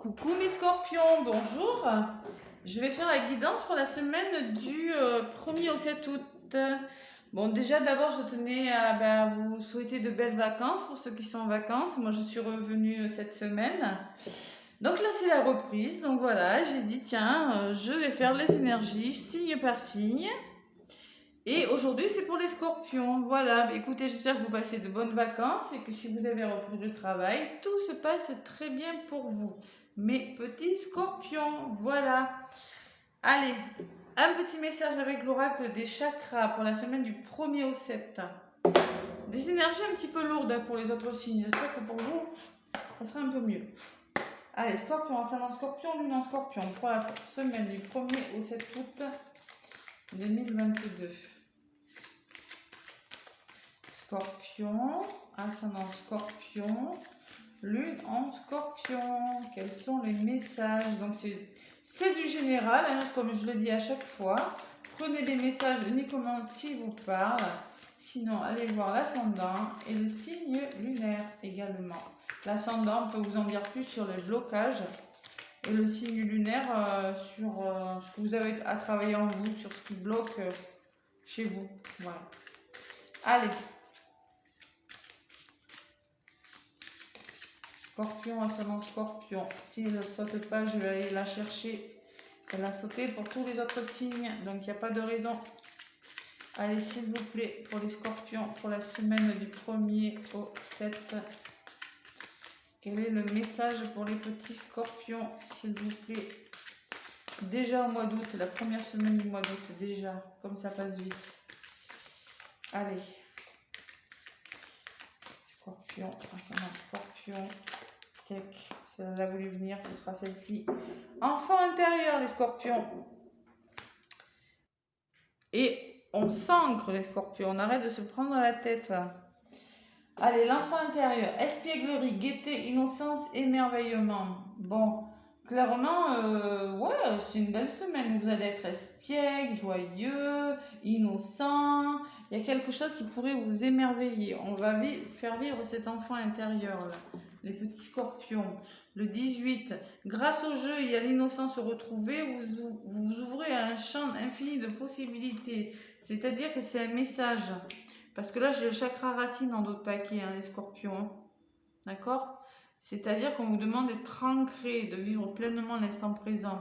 Coucou mes scorpions, bonjour. Je vais faire la guidance pour la semaine du 1er au 7 août. Bon, déjà d'abord je tenais à vous souhaiter de belles vacances pour ceux qui sont en vacances. Moi je suis revenue cette semaine. Donc là c'est la reprise. Donc voilà, j'ai dit tiens, je vais faire les énergies signe par signe. Et aujourd'hui c'est pour les scorpions. Voilà, écoutez, j'espère que vous passez de bonnes vacances et que si vous avez repris le travail, tout se passe très bien pour vous. Mes petits scorpions, voilà. Allez, un petit message avec l'oracle des chakras pour la semaine du 1er au 7. Des énergies un petit peu lourdes pour les autres signes. J'espère que pour vous, ça sera un peu mieux. Allez, scorpion, ascendant scorpion, lune en scorpion pour la semaine du 1er au 7 août 2022. Scorpion, ascendant scorpion, lune en scorpion. Quels sont les messages? Donc c'est du général, hein, comme je le dis à chaque fois. Prenez des messages uniquement s'ils vous parlent. Sinon, allez voir l'ascendant et le signe lunaire également. L'ascendant peut vous en dire plus sur les blocages. Et le signe lunaire sur ce que vous avez à travailler en vous, sur ce qui bloque chez vous. Voilà. Allez. Scorpion, ascendant scorpion. Si elle ne saute pas, je vais aller la chercher. Elle a sauté pour tous les autres signes, donc il n'y a pas de raison. Allez, s'il vous plaît, pour les scorpions, pour la semaine du 1er au 7. Quel est le message pour les petits scorpions, s'il vous plaît? Déjà au mois d'août, la première semaine du mois d'août, déjà, comme ça passe vite. Allez. Scorpion, ascendant scorpion. Tac, si elle a voulu venir, ce sera celle-ci. Enfant intérieur, les scorpions. Et on s'ancre, les scorpions. On arrête de se prendre la tête, là. Allez, l'enfant intérieur. Espièglerie, gaieté, innocence, émerveillement. Bon, clairement, ouais, c'est une belle semaine. Vous allez être espiègle, joyeux, innocent. Il y a quelque chose qui pourrait vous émerveiller. On va faire vivre cet enfant intérieur, là. Les petits scorpions. Le 18, grâce au jeu et à l'innocence retrouvée, vous ouvrez à un champ infini de possibilités. C'est-à-dire que c'est un message. Parce que là, j'ai le chakra racine dans d'autres paquets, hein, les scorpions. Hein. D'accord? C'est-à-dire qu'on vous demande d'être ancré, de vivre pleinement l'instant présent.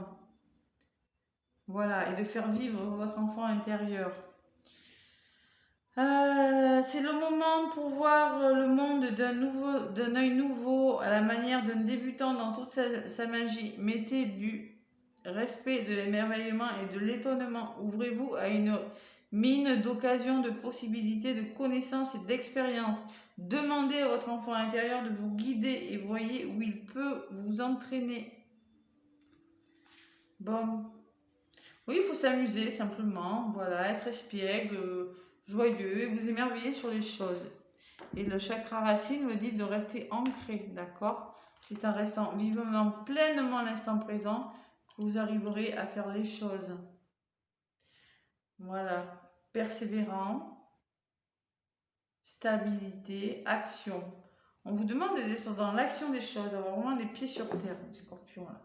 Voilà, et de faire vivre votre enfant intérieur. C'est le moment pour voir le monde d'un œil nouveau, à la manière d'un débutant dans toute sa magie. Mettez du respect, de l'émerveillement et de l'étonnement. Ouvrez-vous à une mine d'occasions, de possibilités, de connaissances et d'expériences. Demandez à votre enfant intérieur de vous guider et voyez où il peut vous entraîner. Bon. Oui, il faut s'amuser simplement. Voilà, être espiègle, joyeux et vous émerveiller sur les choses. Et le chakra racine me dit de rester ancré, d'accord? C'est en restant vivement, pleinement l'instant présent que vous arriverez à faire les choses. Voilà, persévérant, stabilité, action. On vous demande d'être dans l'action des choses, avoir vraiment des pieds sur terre, les scorpions. Là.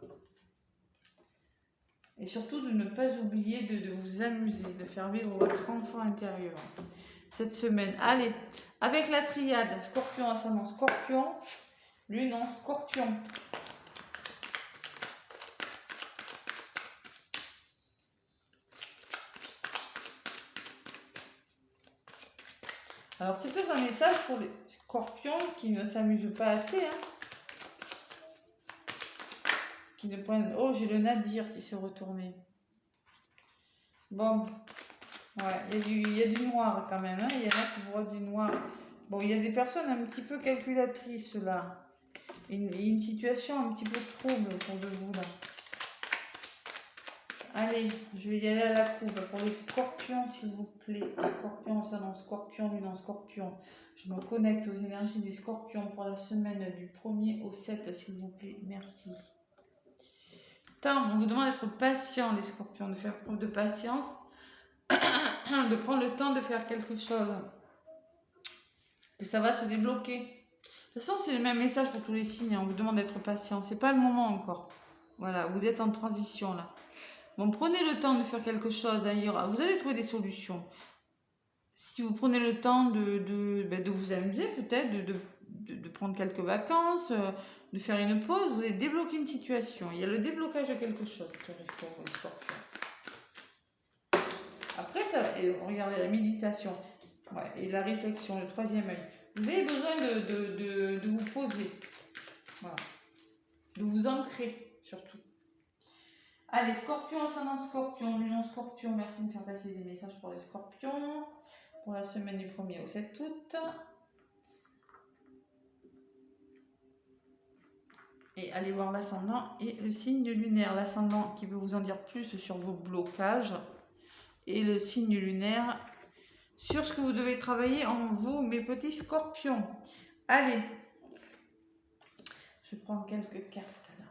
Et surtout de ne pas oublier de vous amuser, de faire vivre votre enfant intérieur cette semaine. Allez, avec la triade, scorpion, ascendant scorpion, lune en scorpion. Alors, c'est peut-être un message pour les scorpions qui ne s'amusent pas assez. Hein, qui ne prennent... Oh, j'ai le nadir qui s'est retourné. Bon, ouais, il y a du noir quand même. Hein, il y en a qui voient du noir. Bon, il y a des personnes un petit peu calculatrices là. Une situation un petit peu trouble autour de vous là. Allez, je vais y aller à la coupe pour les scorpions, s'il vous plaît. Scorpion, ascendant scorpion, lune en scorpion. Je me connecte aux énergies des scorpions pour la semaine du 1er au 7, s'il vous plaît. Merci. On vous demande d'être patient, les scorpions, de faire preuve de patience, de prendre le temps de faire quelque chose. Que ça va se débloquer. toute façon, c'est le même message pour tous les signes. On vous demande d'être patient. C'est pas le moment encore. Voilà, vous êtes en transition là. Bon, prenez le temps de faire quelque chose. Hein, vous allez trouver des solutions. Si vous prenez le temps de vous amuser, peut-être, de prendre quelques vacances, de faire une pause, vous allez débloquer une situation. Il y a le déblocage de quelque chose qui arrive pour vous, les scorpions. Après, regardez la méditation et la réflexion, le troisième œil. Vous avez besoin de vous poser. Voilà. De vous ancrer, surtout. Allez, scorpion, ascendant scorpion, lune scorpion. Merci de me faire passer des messages pour les scorpions. Pour la semaine du 1er au 7 août. Et allez voir l'ascendant et le signe lunaire. L'ascendant qui peut vous en dire plus sur vos blocages. Et le signe lunaire sur ce que vous devez travailler en vous, mes petits scorpions. Allez. Je prends quelques cartes là.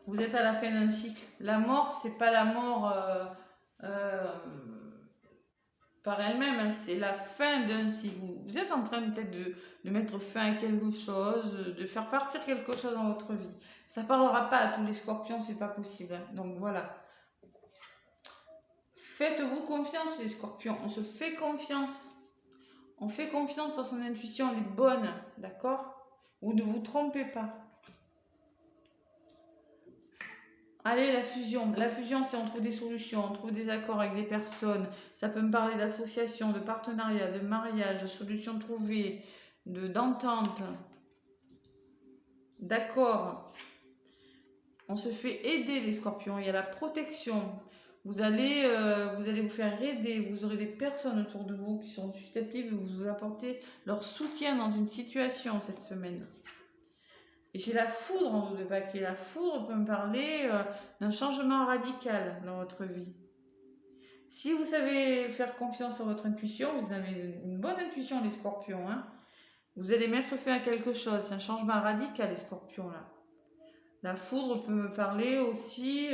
Vous êtes à la fin d'un cycle. La mort, c'est pas la mort par elle-même, hein, c'est la fin d'un cycle. Vous êtes en train peut-être de mettre fin à quelque chose, de faire partir quelque chose dans votre vie. Ça parlera pas à tous les scorpions, c'est pas possible. Hein. Donc voilà. Faites-vous confiance, les scorpions. On se fait confiance. On fait confiance dans son intuition, elle est bonne, d'accord? Ou ne vous trompez pas. Allez, la fusion. La fusion, c'est on trouve des solutions, on trouve des accords avec des personnes. Ça peut me parler d'association, de partenariat, de mariage, de solutions trouvées, d'entente, d'accord. On se fait aider, les scorpions. Il y a la protection. Vous allez vous faire aider. Vous aurez des personnes autour de vous qui sont susceptibles de vous apporter leur soutien dans une situation cette semaine. Et j'ai la foudre en dos de paquet. La foudre peut me parler d'un changement radical dans votre vie. Si vous savez faire confiance à votre intuition, vous avez une bonne intuition, les scorpions, hein, vous allez mettre fin à quelque chose. C'est un changement radical, les scorpions, là. La foudre peut me parler aussi,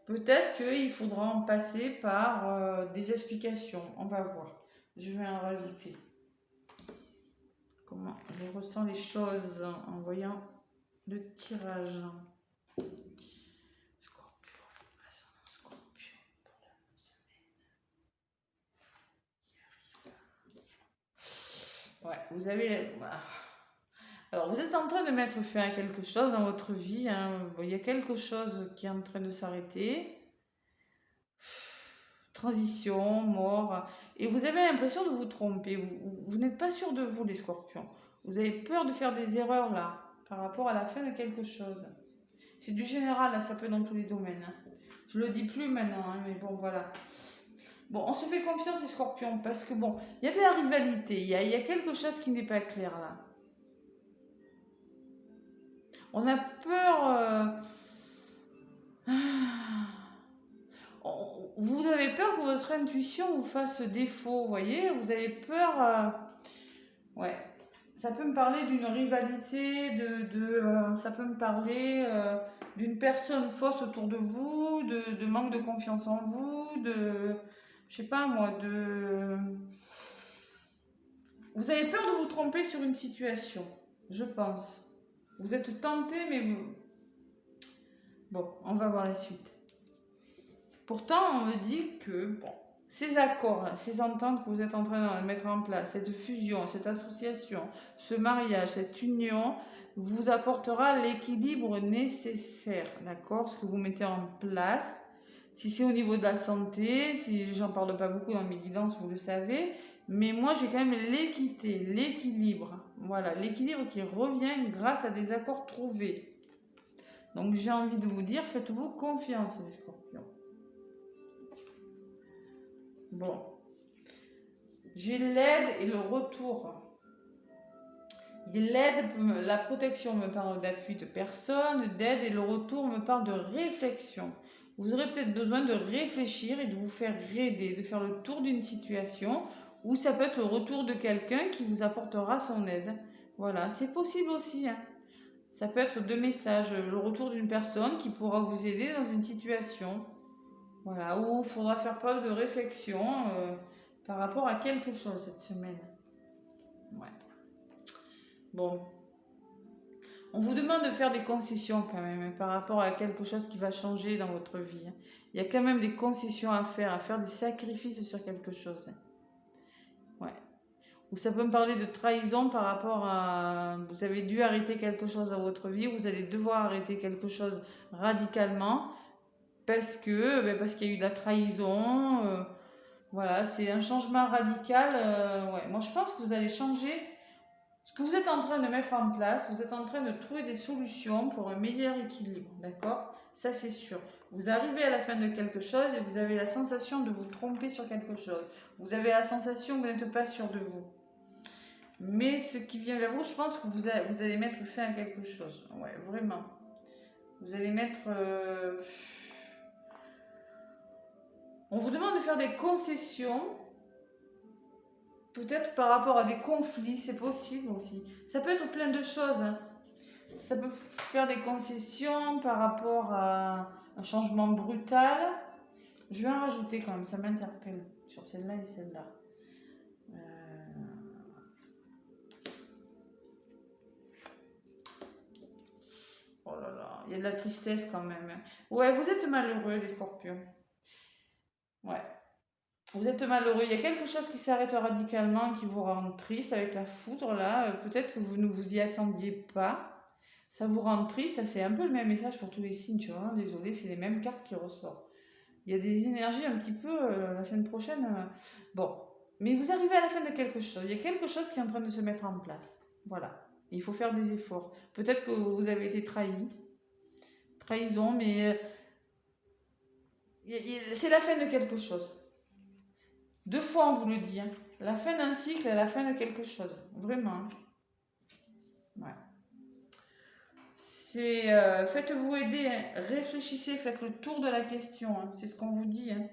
peut-être qu'il faudra en passer par des explications. On va voir. Je vais en rajouter. Comment je ressens les choses en voyant le tirage. Scorpion, ascendant scorpion pour la semaine qui arrive. Ouais, vous avez... Alors, vous êtes en train de mettre fin à quelque chose dans votre vie. Hein. Il y a quelque chose qui est en train de s'arrêter. Transition, mort. Et vous avez l'impression de vous tromper. Vous n'êtes pas sûr de vous, les scorpions. Vous avez peur de faire des erreurs, là, par rapport à la fin de quelque chose. C'est du général, là, ça peut dans tous les domaines. Hein. Je le dis plus maintenant, hein, mais bon, voilà. Bon, on se fait confiance, les scorpions, parce que bon, il y a de la rivalité. Il y a quelque chose qui n'est pas clair, là. On a peur... Vous avez peur que votre intuition vous fasse défaut, vous voyez? Vous avez peur... Ouais. Ça peut me parler d'une rivalité, ça peut me parler d'une personne fausse autour de vous, de manque de confiance en vous, je sais pas moi, Vous avez peur de vous tromper sur une situation, je pense. Vous êtes tenté, mais bon, on va voir la suite. Pourtant, on me dit que, bon, ces accords, ces ententes que vous êtes en train de mettre en place, cette fusion, cette association, ce mariage, cette union, vous apportera l'équilibre nécessaire, d'accord? Ce que vous mettez en place, si c'est au niveau de la santé, si j'en parle pas beaucoup dans mes guidances, vous le savez, mais moi j'ai quand même l'équité, l'équilibre, voilà, l'équilibre qui revient grâce à des accords trouvés. Donc j'ai envie de vous dire, faites-vous confiance, les scorpions. Bon, j'ai l'aide et le retour. L'aide, la protection me parle d'appui de personne, d'aide et le retour me parle de réflexion. Vous aurez peut-être besoin de réfléchir et de vous faire aider, de faire le tour d'une situation, ou ça peut être le retour de quelqu'un qui vous apportera son aide. Voilà, c'est possible aussi. Hein. Ça peut être deux messages, le retour d'une personne qui pourra vous aider dans une situation. Voilà, où il faudra faire preuve de réflexion par rapport à quelque chose cette semaine. Ouais. Bon. On vous demande de faire des concessions quand même par rapport à quelque chose qui va changer dans votre vie. Il y a quand même des concessions à faire des sacrifices sur quelque chose. Ouais. Ou ça peut me parler de trahison par rapport à... Vous avez dû arrêter quelque chose dans votre vie, vous allez devoir arrêter quelque chose radicalement parce qu'il y a eu de la trahison. Voilà, c'est un changement radical. Ouais. Moi, je pense que vous allez changer ce que vous êtes en train de mettre en place. Vous êtes en train de trouver des solutions pour un meilleur équilibre, d'accord? Ça, c'est sûr. Vous arrivez à la fin de quelque chose et vous avez la sensation de vous tromper sur quelque chose. Vous avez la sensation que vous n'êtes pas sûr de vous. Mais ce qui vient vers vous, je pense que vous allez mettre fin à quelque chose. Ouais, vraiment. Vous allez mettre... On vous demande de faire des concessions. Peut-être par rapport à des conflits, c'est possible aussi. Ça peut être plein de choses. Hein. Ça peut faire des concessions par rapport à un changement brutal. Je vais en rajouter quand même, ça m'interpelle sur celle-là et celle-là. Oh là là, il y a de la tristesse quand même. Ouais, vous êtes malheureux les scorpions. Ouais. Vous êtes malheureux. Il y a quelque chose qui s'arrête radicalement, qui vous rend triste avec la foudre là. Peut-être que vous ne vous y attendiez pas. Ça vous rend triste. C'est un peu le même message pour tous les signes, tu vois. Désolé, c'est les mêmes cartes qui ressortent. Il y a des énergies un petit peu la semaine prochaine. Bon, mais vous arrivez à la fin de quelque chose. Il y a quelque chose qui est en train de se mettre en place. Voilà. Il faut faire des efforts. Peut-être que vous avez été trahi. Trahison, mais c'est la fin de quelque chose. Deux fois on vous le dit. Hein. La fin d'un cycle et la fin de quelque chose. Vraiment. Ouais. C'est faites-vous aider, hein. Réfléchissez, faites le tour de la question. Hein. C'est ce qu'on vous dit. Hein.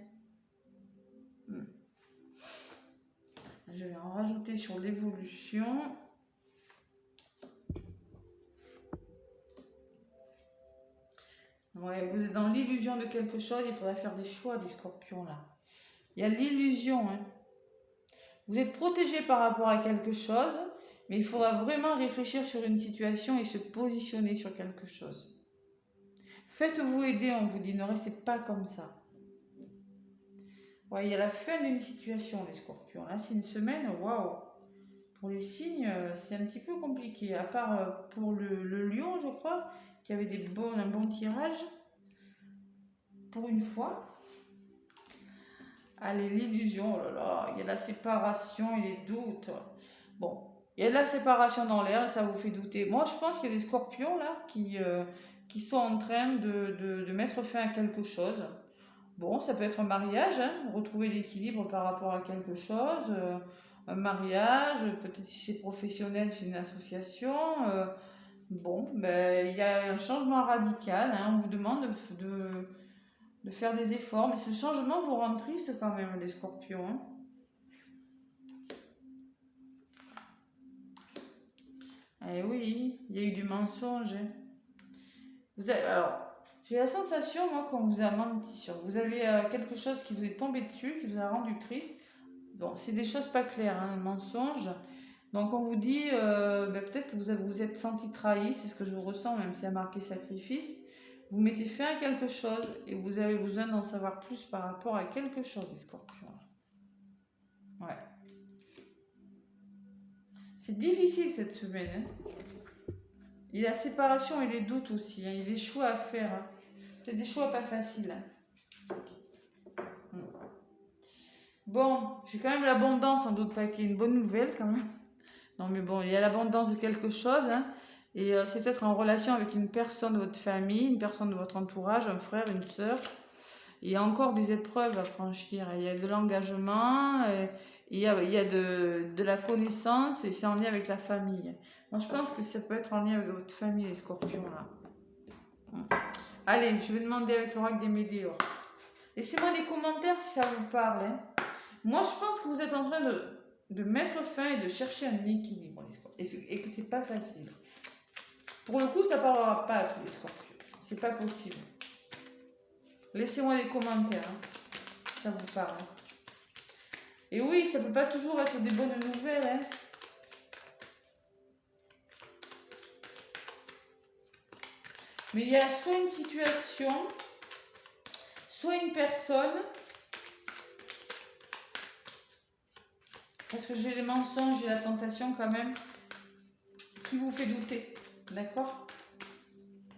Je vais en rajouter sur l'évolution. Ouais, vous êtes dans l'illusion de quelque chose, il faudra faire des choix, des scorpions là. Il y a l'illusion. Hein. Vous êtes protégé par rapport à quelque chose, mais il faudra vraiment réfléchir sur une situation et se positionner sur quelque chose. Faites-vous aider, on vous dit, ne restez pas comme ça. Ouais, il y a la fin d'une situation, les scorpions. Là, c'est une semaine, waouh! Pour les signes, c'est un petit peu compliqué. À part pour le lion, je crois, qui avait un bon tirage. Pour une fois. Allez, l'illusion, oh là là, il y a la séparation et les doutes. Bon, il y a de la séparation dans l'air et ça vous fait douter. Moi, je pense qu'il y a des scorpions là qui sont en train de mettre fin à quelque chose. Bon, ça peut être un mariage, hein, retrouver l'équilibre par rapport à quelque chose. Un mariage, peut-être si c'est professionnel, c'est une association. Bon, ben, il y a un changement radical. Hein, on vous demande de faire des efforts. Mais ce changement vous rend triste quand même, les scorpions. Hein. Eh oui, il y a eu du mensonge. Alors, j'ai la sensation, moi, qu'on vous a menti sur. Vous avez quelque chose qui vous est tombé dessus, qui vous a rendu triste. Bon, c'est des choses pas claires, hein, un mensonge. Donc, on vous dit, peut-être que vous êtes senti trahi, c'est ce que je ressens, même si y a marqué sacrifice. Vous mettez fin à quelque chose et vous avez besoin d'en savoir plus par rapport à quelque chose, les scorpions. Ouais. C'est difficile cette semaine. Hein. Il y a la séparation et les doutes aussi. Hein. Il y a des choix à faire. Hein. C'est des choix pas faciles. Hein. Bon, j'ai quand même l'abondance en d'autres paquets. Une bonne nouvelle quand même. Non mais bon, il y a l'abondance de quelque chose. Hein. Et c'est peut-être en relation avec une personne de votre famille, une personne de votre entourage, un frère, une sœur. Il y a encore des épreuves à franchir. Il y a de l'engagement, il y a de la connaissance et c'est en lien avec la famille. Moi, je pense que ça peut être en lien avec votre famille, les scorpions, là. Allez, je vais demander avec l'oracle des Médéors. Laissez-moi des commentaires si ça vous parle. Hein. Moi, je pense que vous êtes en train de mettre fin et de chercher un équilibre, les scorpions. Et que c'est pas facile. Pour le coup, ça parlera pas à tous les scorpions. C'est pas possible. Laissez-moi des commentaires, hein, si ça vous parle. Et oui, ça peut pas toujours être des bonnes nouvelles, hein. Mais il y a soit une situation, soit une personne, parce que j'ai les mensonges et la tentation quand même, qui vous fait douter, d'accord?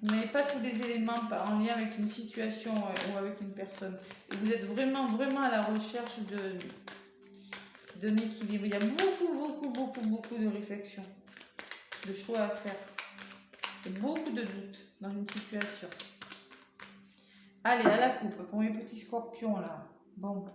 Vous n'avez pas tous les éléments en lien avec une situation ou avec une personne. Et vous êtes vraiment, vraiment à la recherche d'un équilibre. Il y a beaucoup de réflexion, de choix à faire. Et beaucoup de doutes dans une situation. Allez, à la coupe, pour mes petits scorpions là. Bon.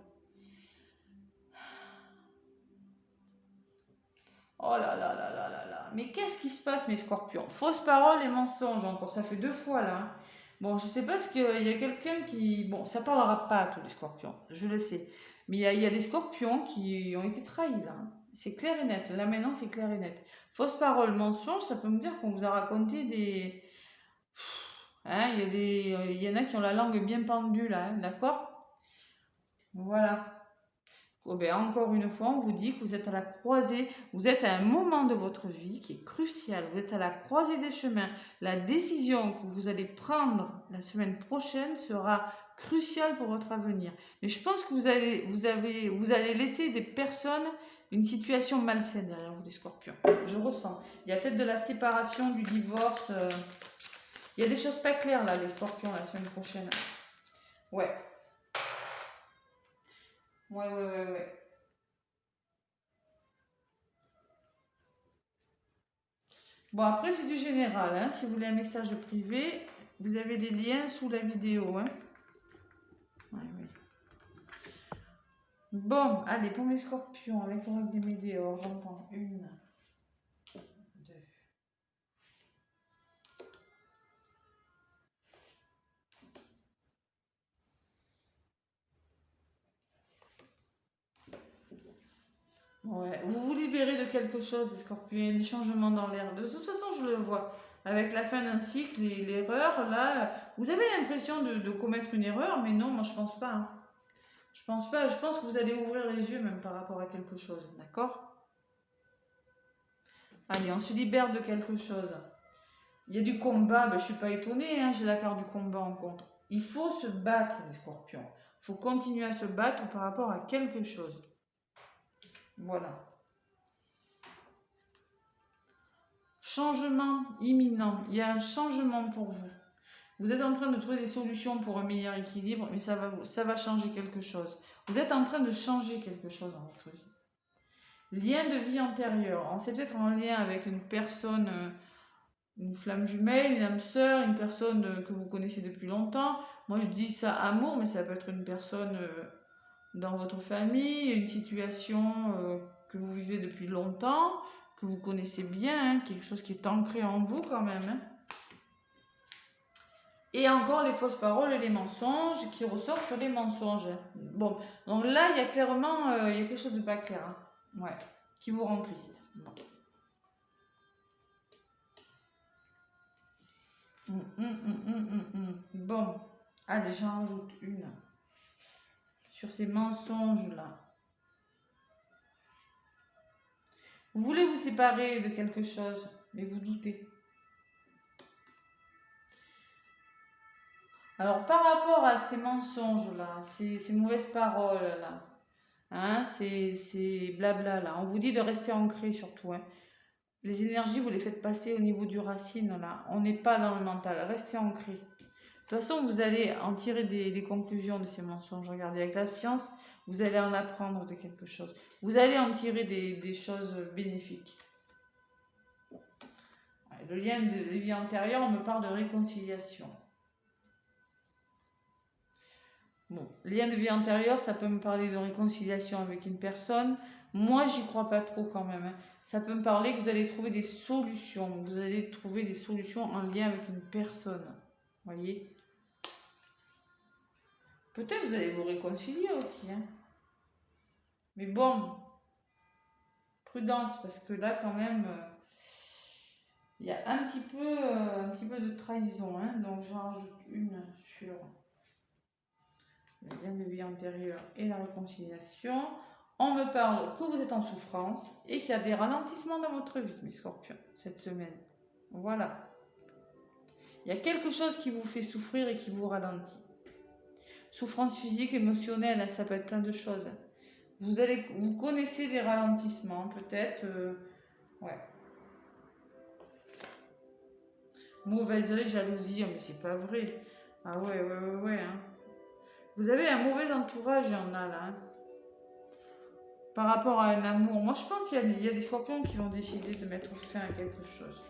Oh là là là là là là. Mais qu'est-ce qui se passe, mes scorpions? Fausse parole et mensonge encore. Ça fait 2 fois là, hein. Bon, je sais pas ce qu'il y a quelqu'un qui... Bon, ça parlera pas à tous les scorpions, je le sais. Mais il y a des scorpions qui ont été trahis là, hein. C'est clair et net. Là maintenant, c'est clair et net. Fausse parole, mensonge, ça peut me dire qu'on vous a raconté des... Hein, il y en a qui ont la langue bien pendue là, hein, d'accord? Voilà. Oh ben, encore une fois, on vous dit que vous êtes à la croisée, vous êtes à un moment de votre vie qui est crucial, vous êtes à la croisée des chemins. La décision que vous allez prendre la semaine prochaine sera cruciale pour votre avenir. Mais je pense que vous allez laisser des personnes, une situation malsaine derrière vous, les scorpions. Je ressens. Il y a peut-être de la séparation, du divorce. Il y a des choses pas claires là, les scorpions, la semaine prochaine. Ouais. Ouais. Bon, après, c'est du général, hein. Si vous voulez un message privé, vous avez les liens sous la vidéo, hein. Ouais. Bon, allez, pour mes scorpions, avec l'oracle des météores, j'en prends 1, 2. Ouais, vous vous libérez de quelque chose, les scorpions, il y a des changements dans l'air. De toute façon, je le vois. Avec la fin d'un cycle, l'erreur, là, vous avez l'impression de commettre une erreur, mais non, moi je pense pas, hein. Je pense pas, je pense que vous allez ouvrir les yeux même par rapport à quelque chose, d'accord? Allez, on se libère de quelque chose. Il y a du combat, ben, je ne suis pas étonnée, hein, j'ai la carte du combat en compte. Il faut se battre, les scorpions. Il faut continuer à se battre par rapport à quelque chose. Voilà. Changement imminent. Il y a un changement pour vous. Vous êtes en train de trouver des solutions pour un meilleur équilibre, mais ça va changer quelque chose. Vous êtes en train de changer quelque chose dans votre vie. Lien de vie antérieure. C'est peut-être en lien avec une personne, une flamme jumelle, une âme sœur, une personne que vous connaissez depuis longtemps. Moi, je dis ça amour, mais ça peut être une personne dans votre famille, une situation que vous vivez depuis longtemps, que vous connaissez bien, hein, quelque chose qui est ancré en vous quand même, hein. Et encore les fausses paroles et les mensonges qui ressortent sur les mensonges. Bon, donc là, il y a clairement il y a quelque chose de pas clair, hein. Ouais, qui vous rend triste. Bon. Bon, allez, j'en rajoute une sur ces mensonges-là. Vous voulez vous séparer de quelque chose, mais vous doutez. Alors, par rapport à ces mensonges-là, ces mauvaises paroles-là, hein, ces blabla là, on vous dit de rester ancré surtout, hein. Les énergies, vous les faites passer au niveau du racine, là. On n'est pas dans le mental, restez ancré. De toute façon, vous allez en tirer des conclusions de ces mensonges. Regardez, avec la science, vous allez en apprendre de quelque chose. Vous allez en tirer des choses bénéfiques. Le lien des vies antérieures, on me parle de réconciliation. Bon, lien de vie antérieure, ça peut me parler de réconciliation avec une personne. Moi, j'y crois pas trop quand même, hein. Ça peut me parler que vous allez trouver des solutions. Vous allez trouver des solutions en lien avec une personne. Voyez? Peut-être vous allez vous réconcilier aussi, hein. Mais bon, prudence, parce que là, quand même, Il y a un petit peu de trahison, hein, donc j'en rajoute une sur le lien de vie antérieur et la réconciliation. On me parle que vous êtes en souffrance et qu'il y a des ralentissements dans votre vie, mes scorpions, cette semaine. Voilà. Il y a quelque chose qui vous fait souffrir et qui vous ralentit. Souffrance physique, émotionnelle, ça peut être plein de choses. Vous connaissez des ralentissements, peut-être. Ouais. Mauvaise œil, jalousie, mais c'est pas vrai. Ah ouais. Hein. Vous avez un mauvais entourage, il y en a là. Hein. Par rapport à un amour. Moi, je pense qu'il y a des scorpions qui vont décider de mettre fin à quelque chose.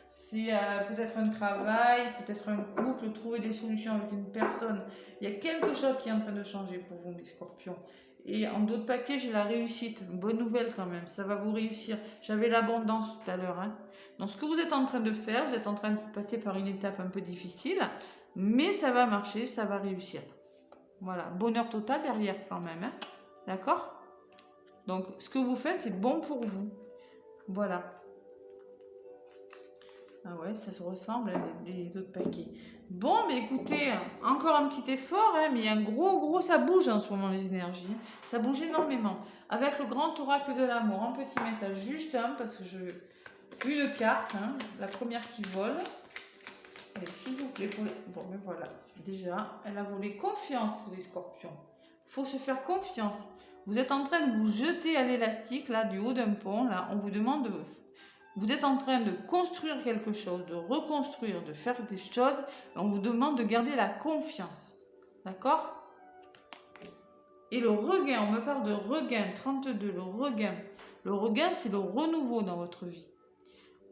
C'est peut-être un travail, peut-être un couple, trouver des solutions avec une personne. Il y a quelque chose qui est en train de changer pour vous, mes scorpions. Et en d'autres paquets, j'ai la réussite. Une bonne nouvelle quand même, ça va vous réussir. J'avais l'abondance tout à l'heure. Hein. Donc ce que vous êtes en train de faire, vous êtes en train de passer par une étape un peu difficile, mais ça va marcher, ça va réussir. Voilà, bonheur total derrière quand même. Hein. D'accord? Donc ce que vous faites, c'est bon pour vous. Voilà. Ah ouais, ça se ressemble à les autres paquets. Bon, mais écoutez, encore un petit effort, hein, mais il y a un gros, ça bouge en ce moment les énergies. Ça bouge énormément. Avec le grand oracle de l'amour, un petit message juste, hein, parce que je une carte, hein, la première qui vole. Allez, s'il vous plaît, pour les... Bon, mais voilà, déjà, elle a volé confiance, les scorpions. Il faut se faire confiance. Vous êtes en train de vous jeter à l'élastique, là, du haut d'un pont, là, on vous demande de... Vous êtes en train de construire quelque chose, de reconstruire, de faire des choses. On vous demande de garder la confiance. D'accord? Et le regain, on me parle de regain, 32, le regain. Le regain, c'est le renouveau dans votre vie.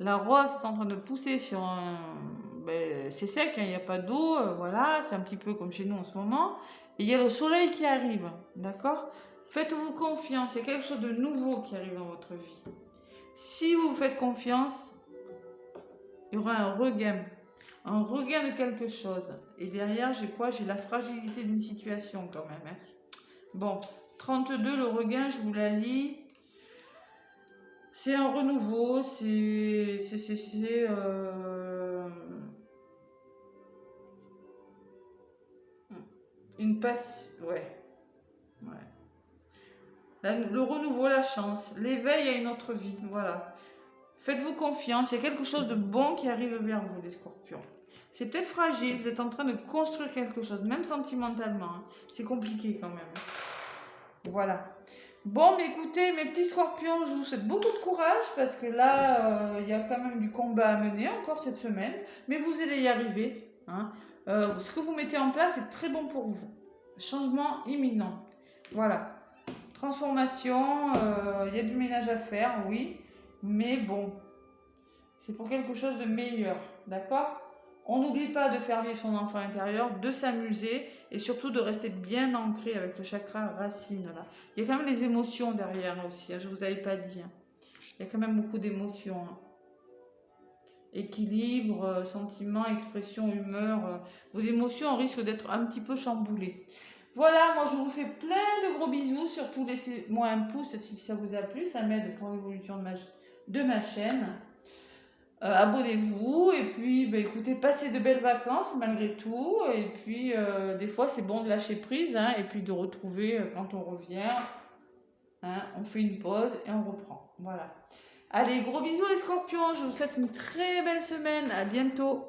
La rose est en train de pousser sur un... Ben, c'est sec, il n'y a pas d'eau, voilà, c'est un petit peu comme chez nous en ce moment. Et il y a le soleil qui arrive, d'accord? Faites-vous confiance, il y a quelque chose de nouveau qui arrive dans votre vie. Si vous faites confiance, il y aura un regain de quelque chose. Et derrière, j'ai quoi? J'ai la fragilité d'une situation quand même. Hein. Bon, 32, le regain, je vous la lis. C'est un renouveau, c'est une passe, ouais. Le renouveau, la chance, l'éveil à une autre vie, voilà. Faites-vous confiance, il y a quelque chose de bon qui arrive vers vous, les scorpions. C'est peut-être fragile, vous êtes en train de construire quelque chose, même sentimentalement. Hein. C'est compliqué quand même. Voilà. Bon, mais écoutez, mes petits scorpions, je vous souhaite beaucoup de courage parce que là, il y a quand même du combat à mener encore cette semaine. Mais vous allez y arriver. Hein. Ce que vous mettez en place est très bon pour vous. Changement imminent. Voilà. Transformation, il y a du ménage à faire, oui. Mais bon, c'est pour quelque chose de meilleur. D'accord? On n'oublie pas de faire vivre son enfant intérieur, de s'amuser et surtout de rester bien ancré avec le chakra racine. Là. Il y a quand même des émotions derrière aussi, hein, je ne vous avais pas dit. Hein. Il y a quand même beaucoup d'émotions. Hein. Équilibre, sentiment, expression, humeur. Vos émotions risquent d'être un petit peu chamboulées. Voilà, moi je vous fais plein de gros bisous. Surtout laissez-moi un pouce si ça vous a plu. Ça m'aide pour l'évolution de ma chaîne. Abonnez-vous et puis bah, écoutez, passez de belles vacances malgré tout et puis des fois c'est bon de lâcher prise hein, et puis de retrouver quand on revient, hein, on fait une pause et on reprend. Voilà. Allez, gros bisous les scorpions, je vous souhaite une très belle semaine, à bientôt.